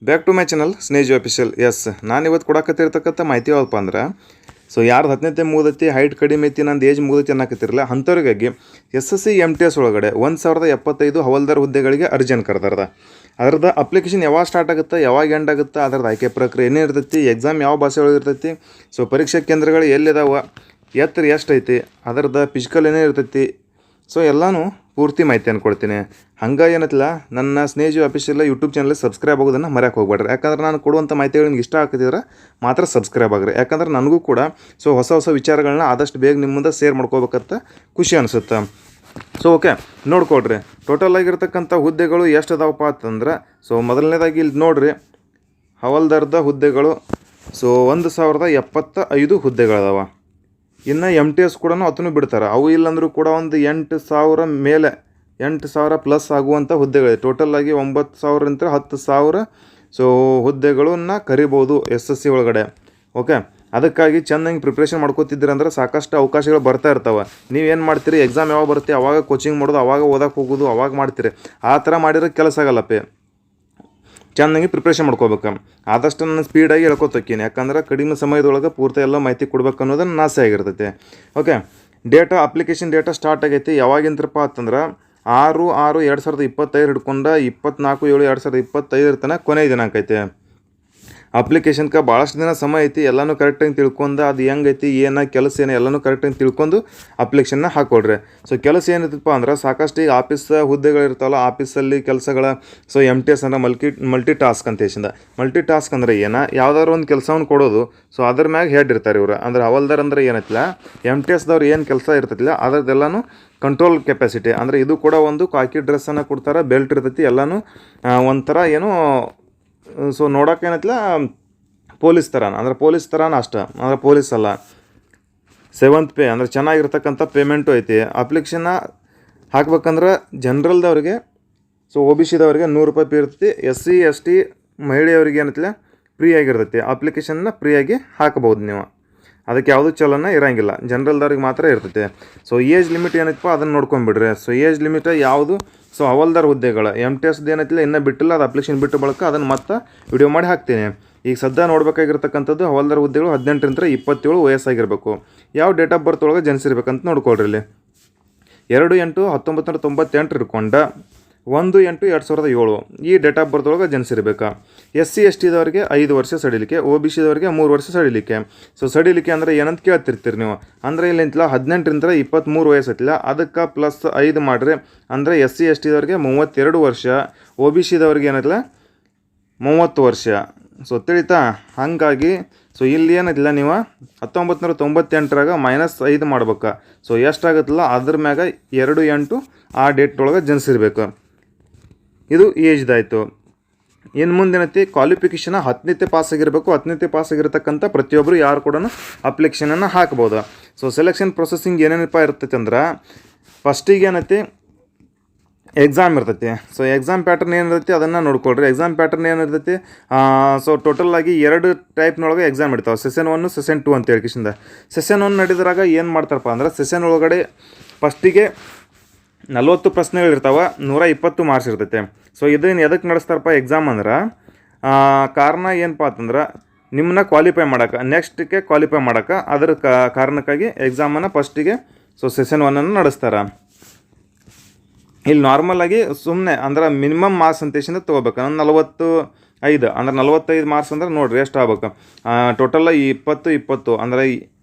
Back to my channel ಸ್ನೇಜ್ official. Yes, ನಾನು ಇವತ್ತು ಕೊಡಕತ್ತಿರ್ತಕ್ಕಂಥ ಮಾಹಿತಿ ಯಾವಪ್ಪ ಅಂದ್ರೆ, ಸೊ ಯಾರು 10ನೇ ಮುಗಿದೈತಿ, ಹೈಟ್ ಕಡಿಮೆ ಐತಿ, ನಂದು ಏಜ್ ಮುಗಿದೈತಿ ಅನ್ನಕತ್ತಿರಲ್ಲ ಅಂಥವ್ರಿಗಾಗಿ SSC MTS ಒಳಗಡೆ 1075 ಹವಾಲ್ದಾರ್ ಹುದ್ದೆಗಳಿಗೆ ಅರ್ಜಿಯನ್ನು ಕರೆದಾರದ. ಅದರದ್ದು ಅಪ್ಲಿಕೇಶನ್ ಯಾವಾಗ ಸ್ಟಾರ್ಟ್ ಆಗುತ್ತೆ, ಯಾವಾಗ ಎಂಡ್ ಆಗುತ್ತೆ, ಅದರದ್ದು ಆಯ್ಕೆ ಪ್ರಕ್ರಿಯೆ ಏನೇ ಇರ್ತೈತಿ, ಎಕ್ಸಾಮ್ ಯಾವ ಭಾಷೆ ಒಳಗೆ ಇರ್ತೈತಿ, ಸೊ ಪರೀಕ್ಷಾ ಕೇಂದ್ರಗಳು ಎಲ್ಲಿದಾವೆ, ಎತ್ತರ ಎಷ್ಟು ಐತಿ, ಅದರದ್ದು ಫಿಸಿಕಲ್ ಏನೇ ಇರ್ತೈತಿ, ಸೊ ಎಲ್ಲನೂ ಪೂರ್ತಿ ಮಾಹಿತಿಯನ್ನು ಕೊಡ್ತೀನಿ. ಹಂಗಾಗಿ ಏನತ್ತಲ್ಲ, ನನ್ನ ಸ್ನೇಜ್ ಆಫೀಷಿಯಲ್ ಯೂಟ್ಯೂಬ್ ಚಾನಲ್ ಸಬ್ಸ್ಕ್ರೈಬ್ ಆಗೋದನ್ನು ಮರೆಯೋಕೆ ಹೋಗ್ಬೇಡ್ರಿ. ಯಾಕಂದ್ರೆ ನಾನು ಕೊಡುವಂಥ ಮಾಹಿತಿಗಳು ನಿಮ್ಗೆ ಇಷ್ಟ ಆಗ್ತಿದ್ರೆ ಮಾತ್ರ ಸಬ್ಸ್ಕ್ರೈಬ್ ಆಗ್ರಿ. ಯಾಕಂದ್ರೆ ನನಗೂ ಕೂಡ ಸೊ ಹೊಸ ವಿಚಾರಗಳನ್ನ ಆದಷ್ಟು ಬೇಗ ನಿಮ್ಮ ಮುಂದೆ ಶೇರ್ ಮಾಡ್ಕೋಬೇಕಂತ ಖುಷಿ ಅನಿಸುತ್ತೆ. ಸೊ ಓಕೆ, ನೋಡ್ಕೊಡ್ರಿ. ಟೋಟಲ್ ಆಗಿರ್ತಕ್ಕಂಥ ಹುದ್ದೆಗಳು ಎಷ್ಟು ಅದಾವಪ್ಪ ಅಂತಂದ್ರೆ, ಸೊ ಮೊದಲನೇದಾಗಿ ಇಲ್ಲಿ ನೋಡಿರಿ, ಹವಾಲ್ದಾರ್ದ ಹುದ್ದೆಗಳು ಸೊ 1075 ಹುದ್ದೆಗಳದಾವ. ಇನ್ನು MTS ಕೂಡ ಅದನ್ನು ಬಿಡ್ತಾರೆ. ಅವು ಇಲ್ಲಾಂದರೂ ಕೂಡ ಒಂದು 8,000 ಮೇಲೆ 8,000 ಪ್ಲಸ್ ಆಗುವಂಥ ಹುದ್ದೆಗಳಿದೆ. ಟೋಟಲ್ ಆಗಿ 9,000ರಿಂದ 10,000 ಸೊ ಹುದ್ದೆಗಳನ್ನ ಕರಿಬೋದು SSC ಒಳಗಡೆ. ಓಕೆ, ಅದಕ್ಕಾಗಿ ಚೆನ್ನಾಗಿ ಪ್ರಿಪ್ರೇಷನ್ ಮಾಡ್ಕೋತಿದ್ದೀರ ಅಂದ್ರೆ ಸಾಕಷ್ಟು ಅವಕಾಶಗಳು ಬರ್ತಾ ಇರ್ತಾವೆ. ನೀವೇನು ಮಾಡ್ತೀರಿ, ಎಕ್ಸಾಮ್ ಯಾವಾಗ ಬರುತ್ತೆ ಅವಾಗ ಕೋಚಿಂಗ್ ಮಾಡೋದು, ಅವಾಗ ಓದಕ್ಕೆ ಹೋಗೋದು, ಅವಾಗ ಮಾಡ್ತೀರಿ. ಆ ಥರ ಮಾಡಿದ್ರೆ ಕೆಲಸ ಆಗಲ್ಲಪ್ಪೆ. ಚೆನ್ನಾಗಿ ಪ್ರಿಪ್ರೇಷನ್ ಮಾಡ್ಕೋಬೇಕು. ಆದಷ್ಟು ನಾನು ಸ್ಪೀಡಾಗಿ ಹೇಳ್ಕೊತೋಕ್ಕೀನಿ. ಯಾಕಂದ್ರೆ ಕಡಿಮೆ ಸಮಯದೊಳಗೆ ಪೂರ್ತಿ ಎಲ್ಲ ಮಾಹಿತಿ ಕೊಡ್ಬೇಕು ಅನ್ನೋದನ್ನು ಆಸೆ ಆಗಿರ್ತೈತೆ. ಓಕೆ, ಅಪ್ಲಿಕೇಶನ್ ಡೇಟಾ ಸ್ಟಾರ್ಟ್ ಆಗೈತಿ. ಯಾವಾಗಿಂತಪ್ಪ ಅಂತಂದ್ರೆ 6/6/2025 ಹಿಡ್ಕೊಂಡು 24/7/2025 ತನಕ ಕೊನೆಯ ದಿನಾಂಕ ಐತೆ. ಅಪ್ಲಿಕೇಶನ್ಗೆ ಭಾಳಷ್ಟು ದಿನ ಸಮಯ ಐತಿ. ಎಲ್ಲನೂ ಕರೆಕ್ಟಾಗಿ ತಿಳ್ಕೊಂಡು ಅದು ಹೆಂಗೈತಿ, ಕೆಲಸ ಏನು ಎಲ್ಲನೂ ಕರೆಕ್ಟಾಗಿ ತಿಳ್ಕೊಂಡು ಅಪ್ಲಿಕೇಶನ್ನ ಹಾಕ್ಕೊಡ್ರಿ. ಸೊ ಕೆಲಸ ಏನಿರ್ತಪ್ಪ ಅಂದ್ರೆ, ಸಾಕಷ್ಟು ಈಗ ಆಫೀಸ್ ಹುದ್ದೆಗಳಿರ್ತಾವಲ್ಲ, ಆಫೀಸಲ್ಲಿ ಕೆಲಸಗಳ ಸೊ MTS ಅಂದ್ರೆ ಮಲ್ಟಿ ಟಾಸ್ಕ್ ಅಂತ ಹೇಳಿಂದ. ಮಲ್ಟಿ ಟಾಸ್ಕ್ ಅಂದ್ರೆ ಯಾವ್ದಾದ್ರು ಒಂದು ಕೆಲಸವನ್ನು ಕೊಡೋದು. ಸೊ ಅದ್ರ ಮ್ಯಾಗ ಹೆಡ್ ಇರ್ತಾರೆ ಇವರು. ಅಂದ್ರೆ ಹವಾಲ್ದಾರ್ ಅಂದ್ರೆ ಏನೈತಿಲ್ಲ, MTSದವ್ರು ಏನು ಕೆಲಸ ಇರ್ತೈತಿಲ್ಲ ಅದರದ್ದೆಲ್ಲನೂ ಕಂಟ್ರೋಲ್ ಕೆಪಾಸಿಟಿ. ಅಂದರೆ ಇದು ಕೂಡ ಒಂದು ಕಾಕಿ ಡ್ರೆಸ್ಸನ್ನು ಕೊಡ್ತಾರೆ, ಬೆಲ್ಟ್ ಇರ್ತೈತಿ, ಎಲ್ಲನೂ ಒಂಥರ ಏನೋ ಸೊ ನೋಡೋಕೆ ಏನೈತಿಲ್ಲ ಪೊಲೀಸ್ ಥರನ. ಅಂದರೆ ಪೊಲೀಸ್ ಥರನ ಅಷ್ಟೇ, ಅಂದರೆ ಪೊಲೀಸ್ ಅಲ್ಲ. 7th ಪೇ ಅಂದರೆ ಚೆನ್ನಾಗಿರ್ತಕ್ಕಂಥ ಪೇಮೆಂಟು ಐತಿ. ಅಪ್ಲಿಕೇಶನ್ನ ಹಾಕ್ಬೇಕಂದ್ರೆ ಜನರಲ್ದವ್ರಿಗೆ ಸೊ OBCದವ್ರಿಗೆ ₹100 ಪೇ ಇರ್ತೈತಿ. SC ST ಮಹಿಳೆಯವ್ರಿಗೆ ಏನೈತಿಲ್ಲ ಫ್ರೀ ಆಗಿರ್ತೈತಿ. ಅಪ್ಲಿಕೇಶನ್ನ ಫ್ರೀಯಾಗಿ ಹಾಕ್ಬೋದು ನೀವು. ಅದಕ್ಕೆ ಯಾವುದೂ ಚಲನ ಇರೋಂಗಿಲ್ಲ, ಜನರಲ್ದವ್ರಿಗೆ ಮಾತ್ರ ಇರ್ತೈತೆ. ಸೊ ಏಜ್ ಲಿಮಿಟ್ ಏನೈತಪ್ಪ ಅದನ್ನು ನೋಡ್ಕೊಂಬಿಡ್ರಿ. ಸೊ ಏಜ್ ಲಿಮಿಟ್ ಯಾವುದು, ಸೊ ಹವಾಲ್ದಾರ್ ಹುದ್ದೆಗಳು MTSದು ಏನೈತಿಲ್ಲ ಇನ್ನೂ ಬಿಟ್ಟಿಲ್ಲ, ಅದು ಅಪ್ಲಿಕೇಶನ್ ಬಿಟ್ಟು ಬಳಕ ಅದನ್ನು ಮತ್ತೆ ವಿಡಿಯೋ ಮಾಡಿ ಹಾಕ್ತೀನಿ. ಈಗ ಸದ್ಯ ನೋಡಬೇಕಾಗಿರ್ತಕ್ಕಂಥದ್ದು ಹವಾಲ್ದಾರ್ ಹುದ್ದೆಗಳು 18ರಿಂದ 27 ವಯಸ್ಸಾಗಿರಬೇಕು. ಯಾವ ಡೇಟ್ ಆಫ್ ಬರ್ತ್ ಒಳಗೆ ಜನಿಸಿರ್ಬೇಕಂತ ನೋಡ್ಕೊಳ್ರಿ. ಇಲ್ಲಿ 2/8/1998 ಹಿಡ್ಕೊಂಡು 1/8/2007 ಈ ಡೇಟ್ ಆಫ್ ಬರ್ತ್ ಒಳಗೆ ಜನಿಸಿರ್ಬೇಕು. SC STದವ್ರಿಗೆ 5 ವರ್ಷ ಸಡಿಲಿಕೆ, OBCದವ್ರಿಗೆ 3 ವರ್ಷ ಸಡಿಲಿಕೆ. ಸೊ ಸಡಿಲಿಕೆ ಅಂದರೆ ಏನಂತ ಕೇಳ್ತಿರ್ತೀರಿ ನೀವು. ಅಂದರೆ ಇಲ್ಲಿ ಇಂತಲ್ಲ 18ರಿಂದ 23 ವಯಸ್ಸು ಐತಿಲ್ಲ, ಅದಕ್ಕೆ ಪ್ಲಸ್ 5 ಮಾಡಿರಿ. ಅಂದರೆ SC STದವ್ರಿಗೆ 32 ವರ್ಷ, OBCದವ್ರಿಗೆ ಏನೈತಿಲ್ಲ 30 ವರ್ಷ. ಸೊ ತಿಳಿತಾ? ಹಾಗಾಗಿ ಸೊ ಇಲ್ಲಿ ಏನೈತಿಲ್ಲ, ನೀವು 1998ರಾಗ -5 ಮಾಡ್ಬೇಕು. ಸೊ ಎಷ್ಟಾಗುತ್ತಲ್ಲ ಅದ್ರ ಮ್ಯಾಗ 2/8 ಆ ಡೇಟ್ ಒಳಗೆ ಜನಿಸಿರ್ಬೇಕು. ಇದು ಏಜ್ದಾಯಿತು. ಇನ್ನು ಮುಂದೇನೈತಿ ಕ್ವಾಲಿಫಿಕೇಷನ್ 10ನೇ ಪಾಸ್ ಆಗಿರಬೇಕು. 10ನೇ ಪಾಸ್ ಆಗಿರ್ತಕ್ಕಂಥ ಪ್ರತಿಯೊಬ್ಬರು ಯಾರು ಕೂಡ ಅಪ್ಲಿಕೇಶನನ್ನು ಹಾಕ್ಬೋದು. ಸೊ ಸೆಲೆಕ್ಷನ್ ಪ್ರೊಸೆಸಿಂಗ್ ಏನೇನಪ್ಪ ಇರ್ತೈತೆ ಅಂದ್ರೆ, ಫಸ್ಟಿಗೆ ಏನೈತಿ ಎಕ್ಸಾಮ್ ಇರ್ತೈತಿ. ಸೊ ಎಕ್ಸಾಮ್ ಪ್ಯಾಟರ್ನ್ ಏನಿರ್ತೈತಿ ಅದನ್ನು ನೋಡ್ಕೊಳ್ರಿ. ಎಕ್ಸಾಮ್ ಪ್ಯಾಟರ್ನ್ ಏನಿರ್ತೈತಿ, ಸೊ ಟೋಟಲ್ ಆಗಿ 2 ಟೈಪ್ನೊಳಗೆ ಎಕ್ಸಾಮ್ ಇರ್ತಾವೆ. ಸೆಷನ್ 1, ಸೆಷನ್ 2 ಅಂತ ಹೇಳ್ಕಿಸಿಂದ. ಸೆಷನ್ 1 ನಡೆದ್ರಾಗ ಏನು ಮಾಡ್ತಾರಪ್ಪ ಅಂದ್ರೆ, ಸೆಷನ್ ಒಳಗಡೆ ಫಸ್ಟಿಗೆ 40 ಪ್ರಶ್ನೆಗಳಿರ್ತಾವೆ, 120 ಮಾರ್ಕ್ಸ್ ಇರ್ತೈತೆ. ಸೊ ಇದನ್ನು ಎದಕ್ಕೆ ನಡೆಸ್ತಾರಪ್ಪ ಎಕ್ಸಾಮ್ ಅಂದ್ರೆ, ಕಾರಣ ಏನಪ್ಪ ಅಂತಂದ್ರೆ ನಿಮ್ಮನ್ನ ಕ್ವಾಲಿಫೈ ಮಾಡೋಕೆ, ನೆಕ್ಸ್ಟ್ಗೆ ಕ್ವಾಲಿಫೈ ಮಾಡೋಕೆ, ಅದರ ಕಾರಣಕ್ಕಾಗಿ ಎಕ್ಸಾಮನ್ನು ಫಸ್ಟಿಗೆ ಸೊ ಸೆಷನ್ 1 ನಡೆಸ್ತಾರೆ. ಇಲ್ಲಿ ನಾರ್ಮಲಾಗಿ ಸುಮ್ಮನೆ ಅಂದ್ರೆ ಮಿನಿಮಮ್ ಮಾರ್ಕ್ಸ್ ಅಂತೇಶಿಂದ ತೊಗೋಬೇಕು. 45 ಅಂದ್ರೆ 45 ಮಾರ್ಕ್ಸ್ ಅಂದ್ರೆ ನೋಡಿರಿ ಎಷ್ಟು ಆಗ್ಬೇಕು. ಟೋಟಲ್ 20 ಅಂದರೆ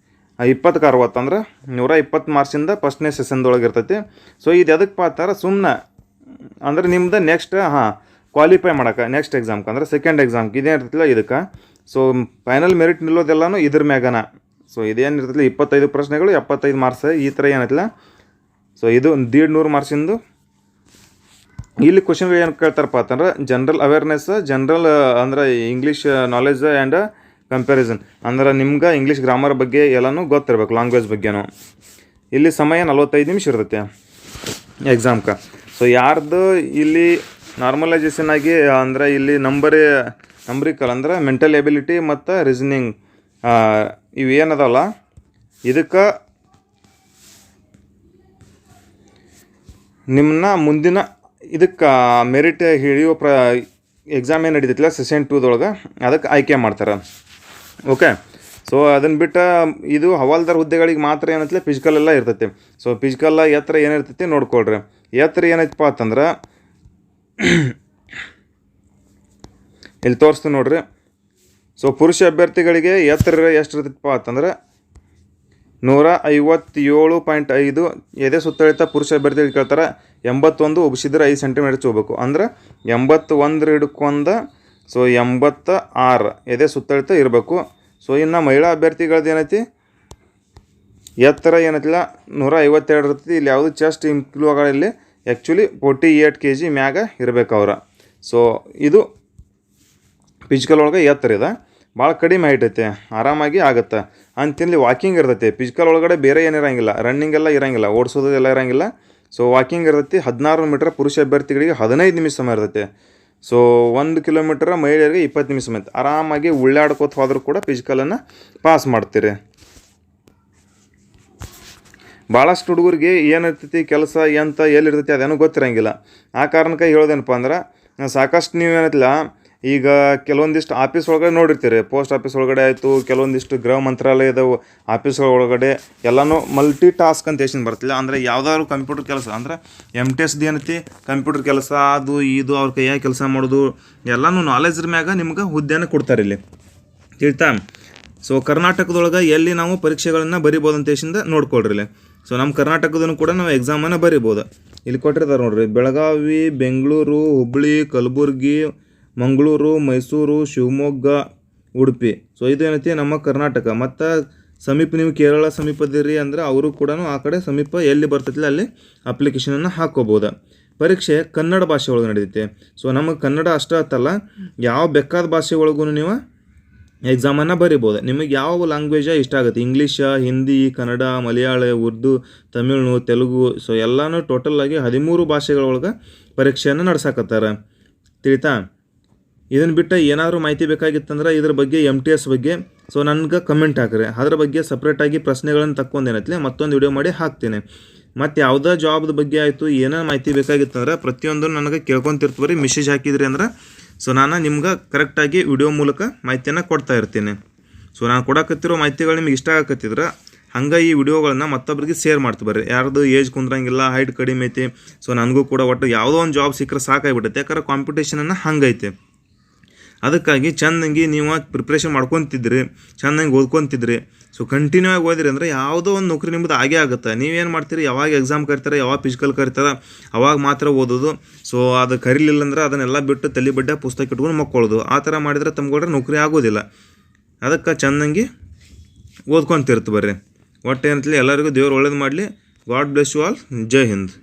20ಕ್ಕೆ 60 ಅಂದ್ರೆ 120 ಮಾರ್ಕ್ಸಿಂದ ಫಸ್ಟ್ನೇ ಸೆಷನ್ದೊಳಗೆ ಇರ್ತೈತಿ. ಸೊ ಇದು ಎದಕ್ಕೆ ಪಾತಾರ, ಸುಮ್ಮನೆ ಅಂದ್ರೆ ನಿಮ್ದು ನೆಕ್ಸ್ಟ್ ಕ್ವಾಲಿಫೈ ಮಾಡೋಕೆ ನೆಕ್ಸ್ಟ್ ಎಕ್ಸಾಮ್ಗೆ ಅಂದ್ರೆ ಸೆಕೆಂಡ್ ಎಕ್ಸಾಮ್ಗೆ ಇದೇ ಇರ್ತೈತಿಲ್ಲ ಇದಕ್ಕೆ. ಸೊ ಫೈನಲ್ ಮೆರಿಟ್ ನಿಲ್ಲೋದೆಲ್ಲನೂ ಇದ್ರ ಮ್ಯಾಗನ. ಸೊ ಇದೇನು ಇರ್ತೈತಿಲ್ಲ 25 ಪ್ರಶ್ನೆಗಳು 75 ಮಾರ್ಕ್ಸ್ ಈ ಥರ ಏನೈತಿಲ್ಲ. ಸೊ ಇದು 150 ಮಾರ್ಕ್ಸಿಂದು. ಇಲ್ಲಿ ಕ್ವಶನ್ ಏನು ಕೇಳ್ತಾರಪ್ಪ ಅಂತಂದ್ರೆ, ಜನರಲ್ ಅವೇರ್ನೆಸ್, ಜನರಲ್ ಅಂದ್ರೆ ಇಂಗ್ಲೀಷ್ ನಾಲೆಜ್ ಆ್ಯಂಡ್ ಕಂಪ್ಯಾರಿಸನ್. ಅಂದ್ರೆ ನಿಮ್ಗೆ ಇಂಗ್ಲೀಷ್ ಗ್ರಾಮರ್ ಬಗ್ಗೆ ಎಲ್ಲನೂ ಗೊತ್ತಿರಬೇಕು, ಲ್ಯಾಂಗ್ವೇಜ್ ಬಗ್ಗೆನೂ. ಇಲ್ಲಿ ಸಮಯ 45 ನಿಮಿಷ ಇರ್ತೈತೆ ಎಕ್ಸಾಮ್ಗೆ. ಸೊ ಯಾರ್ದು ಇಲ್ಲಿ ನಾರ್ಮಲೈಜೇಷನ್ ಆಗಿ ಅಂದರೆ ಇಲ್ಲಿ ನಂಬರಿಕಲ್ ಅಂದ್ರೆ ಮೆಂಟಲ್ ಎಬಿಲಿಟಿ ಮತ್ತು ರೀಸನಿಂಗ್ ಇವು ಏನದಲ್ಲ, ಇದಕ್ಕೆ ನಿಮ್ಮನ್ನ ಮುಂದಿನ ಇದಕ್ಕೆ ಮೆರಿಟ್ ಹಿಡಿಯೋ ಎಕ್ಸಾಮ್ ಏನು ನಡೀತಿಲ್ಲ ಸೆಷನ್ 2ದೊಳಗೆ ಅದಕ್ಕೆ ಆಯ್ಕೆ ಮಾಡ್ತಾರೆ. ಓಕೆ, ಸೊ ಅದನ್ನು ಬಿಟ್ಟು ಇದು ಹವಾಲ್ದಾರ್ ಹುದ್ದೆಗಳಿಗೆ ಮಾತ್ರ ಏನೈತಿಲ್ಲ ಫಿಸಿಕಲ್ ಎಲ್ಲ ಇರ್ತೈತಿ. ಸೊ ಫಿಸಿಕಲ್ ಎತ್ತರ ಏನಿರ್ತೈತಿ ನೋಡ್ಕೊಳ್ರಿ. ಎತ್ತರ ಏನೈತಪ್ಪ ಅಂತಂದ್ರೆ ಇಲ್ಲಿ ತೋರಿಸ್ತೀನಿ ನೋಡ್ರಿ. ಸೊ ಪುರುಷ ಅಭ್ಯರ್ಥಿಗಳಿಗೆ ಎತ್ತರ ಎಷ್ಟು ಇರ್ತೈತಪ್ಪ ಅಂತಂದ್ರೆ 157.5 ಎದೆ ಸುತ್ತಳತೆ ಪುರುಷ ಅಭ್ಯರ್ಥಿಗಳಿಗೆ ಕೇಳ್ತಾರೆ. 81 ಉಬ್ಸಿದ್ರೆ 5 ಸೆಂಟಿಮೀಟರ್ ಹೋಗ್ಬೇಕು, ಅಂದ್ರೆ 81 ಹಿಡ್ಕೊಂಡ ಸೊ 86 ಎದೆ ಸುತ್ತಳತೆ ಇರಬೇಕು. ಸೊ ಇನ್ನು ಮಹಿಳಾ ಅಭ್ಯರ್ಥಿಗಳದ್ದು ಏನೈತಿ ಎತ್ತರ ಏನೈತಿಲ್ಲ 152 ಇರ್ತೈತಿ. ಇಲ್ಲಿ ಯಾವುದು ಚೆಸ್ಟ್ ಇಂಪ್ರೂವ್ ಆಗೋಲ್ಲ, ಇಲ್ಲಿ ಆ್ಯಕ್ಚುಲಿ 48 kg ಮ್ಯಾಗ ಇರಬೇಕು ಅವ್ರ. ಸೊ ಇದು ಫಿಸಿಕಲ್ ಒಳಗೆ ಎತ್ತರ ಇದೆ, ಭಾಳ ಕಡಿಮೆ ಹೈಟ್ ಐತೆ, ಆರಾಮಾಗಿ ಆಗುತ್ತೆ. ಅಂತಿಲ್ಲಿ ವಾಕಿಂಗ್ ಇರ್ತೈತಿ. ಫಿಸಿಕಲ್ ಒಳಗಡೆ ಬೇರೆ ಏನಿರೋಂಗಿಲ್ಲ, ರನ್ನಿಂಗ್ ಎಲ್ಲ ಇರೋಂಗಿಲ್ಲ, ಓಡಿಸೋದು ಎಲ್ಲ ಇರೋಂಗಿಲ್ಲ. ಸೊ ವಾಕಿಂಗ್ ಇರ್ತೈತಿ. 16 ಮೀಟರ್ ಪುರುಷ ಅಭ್ಯರ್ಥಿಗಳಿಗೆ 15 ನಿಮಿಷ ಸಮಯ ಇರ್ತೈತಿ. ಸೊ 1 ಕಿಲೋಮೀಟರ್ ಮಹಿಳೆಯರಿಗೆ 20 ನಿಮಿಷ ಸಮಯ. ಆರಾಮಾಗಿ ಉಳ್ಳಾಡ್ಕೋತ ಹೋದರೂ ಕೂಡ ಫಿಸಿಕಲನ್ನು ಪಾಸ್ ಮಾಡ್ತೀರಿ. ಭಾಳಷ್ಟು ಹುಡುಗರಿಗೆ ಏನಿರ್ತೈತಿ ಕೆಲಸ ಎಂತ ಎಲ್ಲಿರ್ತೈತಿ ಅದೇನೂ ಗೊತ್ತಿರೋಂಗಿಲ್ಲ. ಆ ಕಾರಣಕ್ಕೆ ಹೇಳೋದೇನಪ್ಪ ಅಂದ್ರೆ ಸಾಕಷ್ಟು ನೀವು ಏನೈತಿಲ್ಲ ಈಗ ಕೆಲವೊಂದಿಷ್ಟು ಆಫೀಸ್ ಒಳಗಡೆ ನೋಡಿರ್ತೀರಿ, ಪೋಸ್ಟ್ ಆಫೀಸ್ ಒಳಗಡೆ ಆಯಿತು, ಕೆಲವೊಂದಿಷ್ಟು ಗೃಹ ಮಂತ್ರಾಲಯದ ಆಫೀಸ್ಗಳ ಒಳಗಡೆ ಎಲ್ಲನೂ ಮಲ್ಟಿ ಟಾಸ್ಕ್ ಅಂತ ಏಷನ್ ಬರ್ತಿಲ್ಲ. ಅಂದರೆ ಯಾವುದಾದ್ರು ಕಂಪ್ಯೂಟರ್ ಕೆಲಸ ಅಂದರೆ MTS ಏನೈತಿ ಕಂಪ್ಯೂಟರ್ ಕೆಲಸ, ಅದು ಇದು ಅವ್ರ ಕೈಯಾಗಿ ಕೆಲಸ ಮಾಡೋದು ಎಲ್ಲನೂ ನಾಲೆಜ್ ಮ್ಯಾಗ ನಿಮ್ಗೆ ಹುದ್ದೆನ ಕೊಡ್ತಾರೆ ಇಲ್ಲಿ, ತಿಳಿತಾ. ಸೊ ಕರ್ನಾಟಕದೊಳಗೆ ಎಲ್ಲಿ ನಾವು ಪರೀಕ್ಷೆಗಳನ್ನು ಬರಿಬೋದು ಅಂತ ಏಷಿಂದ ನೋಡ್ಕೊಳ್ರಿ ಇಲ್ಲಿ. ಸೊ ನಮ್ಮ ಕರ್ನಾಟಕದೂ ಕೂಡ ನಾವು ಎಕ್ಸಾಮನ್ನು ಬರಿಬೋದು. ಇಲ್ಲಿ ಕೊಟ್ಟಿರ್ತಾರೆ ನೋಡಿರಿ, ಬೆಳಗಾವಿ, ಬೆಂಗಳೂರು, ಹುಬ್ಬಳ್ಳಿ, ಕಲಬುರ್ಗಿ, ಮಂಗಳೂರು, ಮೈಸೂರು, ಶಿವಮೊಗ್ಗ, ಉಡುಪಿ. ಸೊ ಇದು ಏನೈತಿ ನಮ್ಮ ಕರ್ನಾಟಕ. ಮತ್ತು ಸಮೀಪ ನೀವು ಕೇರಳ ಸಮೀಪದಿರಿ ಅಂದರೆ ಅವರು ಕೂಡ ಆ ಕಡೆ ಸಮೀಪ ಎಲ್ಲಿ ಬರ್ತೈತಿಲ್ಲ ಅಲ್ಲಿ ಅಪ್ಲಿಕೇಶನನ್ನು ಹಾಕ್ಕೋಬೋದು. ಪರೀಕ್ಷೆ ಕನ್ನಡ ಭಾಷೆ ಒಳಗೆ ನಡೀತೈತೆ. ಸೊ ನಮಗೆ ಕನ್ನಡ ಅಷ್ಟೇ ಅತ್ತಲ್ಲ, ಯಾವ ಬೇಕಾದ ಭಾಷೆ ಒಳಗೂ ನೀವು ಎಕ್ಸಾಮನ್ನು ಬರಿಬೋದು. ನಿಮಗೆ ಯಾವ ಲ್ಯಾಂಗ್ವೇಜ ಇಷ್ಟ ಆಗುತ್ತೆ, ಇಂಗ್ಲೀಷ, ಹಿಂದಿ, ಕನ್ನಡ, ಮಲಯಾಳ, ಉರ್ದು, ತಮಿಳು, ತೆಲುಗು, ಸೊ ಎಲ್ಲನೂ ಟೋಟಲಾಗಿ 13 ಭಾಷೆಗಳೊಳಗೆ ಪರೀಕ್ಷೆಯನ್ನು ನಡೆಸಾಕತ್ತಾರೆ, ತಿಳಿತಾ. ಇದನ್ನು ಬಿಟ್ಟು ಏನಾದರೂ ಮಾಹಿತಿ ಬೇಕಾಗಿತ್ತಂದ್ರೆ ಇದ್ರ ಬಗ್ಗೆ MTS ಬಗ್ಗೆ ಸೊ ನನಗೆ ಕಮೆಂಟ್ ಹಾಕ್ರಿ. ಅದ್ರ ಬಗ್ಗೆ ಸಪ್ರೇಟಾಗಿ ಪ್ರಶ್ನೆಗಳನ್ನು ತಕ್ಕೊಂಡೇನೈತಿ ಮತ್ತೊಂದು ವಿಡಿಯೋ ಮಾಡಿ ಹಾಕ್ತೀನಿ. ಮತ್ತು ಯಾವುದೇ ಜಾಬ್ದ ಬಗ್ಗೆ ಆಯಿತು ಏನೇನು ಮಾಹಿತಿ ಬೇಕಾಗಿತ್ತಂದ್ರೆ ಪ್ರತಿಯೊಂದು ನನಗೆ ಕೇಳ್ಕೊತಿರ್ತೀವಿ, ಮೆಸೇಜ್ ಹಾಕಿದ್ರಿ ಅಂದ್ರೆ ಸೊ ನಾನು ನಿಮ್ಗೆ ಕರೆಕ್ಟಾಗಿ ವಿಡಿಯೋ ಮೂಲಕ ಮಾಹಿತಿಯನ್ನು ಕೊಡ್ತಾ ಇರ್ತೀನಿ. ಸೊ ನಾನು ಕೊಡಕತ್ತಿರೋ ಮಾಹಿತಿಗಳು ನಿಮ್ಗೆ ಇಷ್ಟ ಆಗಕತ್ತಿದ್ರೆ ಹಂಗೆ ಈ ವಿಡಿಯೋಗಳನ್ನ ಮತ್ತೊಬ್ಬರಿಗೆ ಶೇರ್ ಮಾಡ್ತು ಬರ್ರಿ. ಯಾರ್ದು ಏಜ್ ಕುಂದ್ರಂಗಿಲ್ಲ, ಹೈಟ್ ಕಡಿಮೆ ಐತಿ, ಸೊ ನನಗೂ ಕೂಡ ಒಟ್ಟು ಯಾವುದೋ ಒಂದು ಜಾಬ್ ಸಿಕ್ಕರೆ ಸಾಕಾಗಿಬಿಡುತ್ತೆ. ಯಾಕಂದ್ರೆ ಕಾಂಪಿಟೇಷನನ್ನು ಹಂಗೈತೆ. ಅದಕ್ಕಾಗಿ ಚೆಂದಂಗೆ ನೀವು ಪ್ರಿಪ್ರೇಷನ್ ಮಾಡ್ಕೊತಿದ್ರಿ, ಚೆಂದಂಗೆ ಓದ್ಕೊತಿದ್ರಿ. ಸೊ ಕಂಟಿನ್ಯೂ ಆಗಿ ಓದಿರಿ ಅಂದರೆ ಯಾವುದೋ ಒಂದು ನೌಕರಿ ನಿಮ್ಮದು ಆಗೇ ಆಗುತ್ತೆ. ನೀವೇನು ಮಾಡ್ತೀರಿ, ಯಾವಾಗ ಎಕ್ಸಾಮ್ ಕರಿತಾರೆ, ಯಾವಾಗ ಫಿಸಿಕಲ್ ಕರಿತಾರೆ ಅವಾಗ ಮಾತ್ರ ಓದೋದು. ಸೊ ಅದು ಕರೀಲಿಲ್ಲ ಅಂದ್ರೆ ಅದನ್ನೆಲ್ಲ ಬಿಟ್ಟು ತಲೆ ಬಡ್ಡೆ ಪುಸ್ತಕ ಇಟ್ಕೊಂಡು ಮಕ್ಕೊಳ್ಳೋದು. ಆ ಥರ ಮಾಡಿದರೆ ತಮ್ಗಳ್ರೆ ನೌಕರಿ ಆಗೋದಿಲ್ಲ. ಅದಕ್ಕೆ ಚೆಂದಂಗೆ ಓದ್ಕೊತಿರ್ತು ಬರ್ರಿ. ಒಟ್ಟು ಏನಂತಲಿ ಎಲ್ಲರಿಗೂ ದೇವ್ರು ಒಳ್ಳೇದು ಮಾಡಲಿ. God bless you all. ಜೈ ಹಿಂದ್.